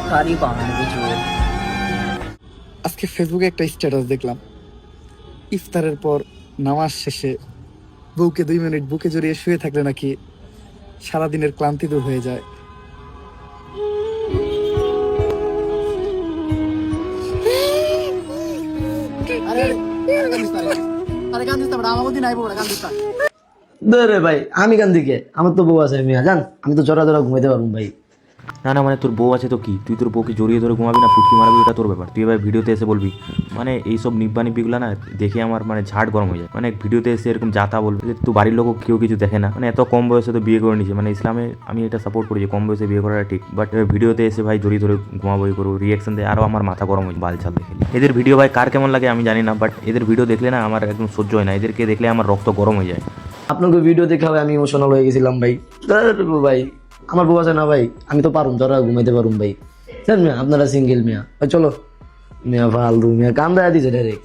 सारी बहन भी चोर। আজকে ফেসবুকে একটা স্ট্যাটাস দেখলাম, ইফতারের পর নামাজ শেষে বউকে 2 মিনিট বুকে জড়িয়ে শুয়ে থাকলে নাকি সারাদিনের ক্লান্তি দূর হয়ে যায়। রে ভাই আমি কান দিকে আমার তো বউ আছে মিয়া জান, আমি তো জোরা জোরা ঘুমাইতে পারবো ভাই। না না, মানে তোর বউ আছে তো কি, তুই তোর বউকে জড়িয়ে ধরে ঘুমাবি না পুটকি মারাবি, ওটা তোর ব্যাপার। তুই এবার ভিডিওতে এসে বলবি, মানে এইসব নিব্বা নিব্বিগুলো না দেখে আমার মানে ঝাড় গরম হয়ে যায়। মানে ভিডিওতে এসে এরকম যাতা বলবে যে তুই বাড়ির লোকও কেউ কিছু দেখে না, মানে এত কম বয়সে তো বিয়ে করে নিয়েছে। মানে ইসলামে আমি এটা সাপোর্ট করি যে কম বয়সে বিয়ে করাটা ঠিক, বাট ভিডিওতে এসে ভাই জড়িয়ে ধরে ঘুমাবো করবো রিয়াকশন দেয়, আরও আমার মাথা গরম হয়ে বালছাল দেখে। এদের ভিডিও ভাই কার কেমন লাগে আমি জানি না, বাট এদের ভিডিও দেখলে না আমার একদম সহ্য হয় না, এদেরকে দেখলে আমার রক্ত গরম হয়ে যায়। আপনাকে ভিডিও দেখে হবে আমি ইমোশনাল হয়ে গেছিলাম ভাই। ভাই আমার বউ আছে না ভাই, আমি তো পারুম জোরা ঘুমাইতে পারুম ভাই। জান মিয়া আপনারা সিঙ্গেল মিয়া, চলো মিয়া ফালতু মিয়া কান দেয়া দিছে ডাইরেক্ট।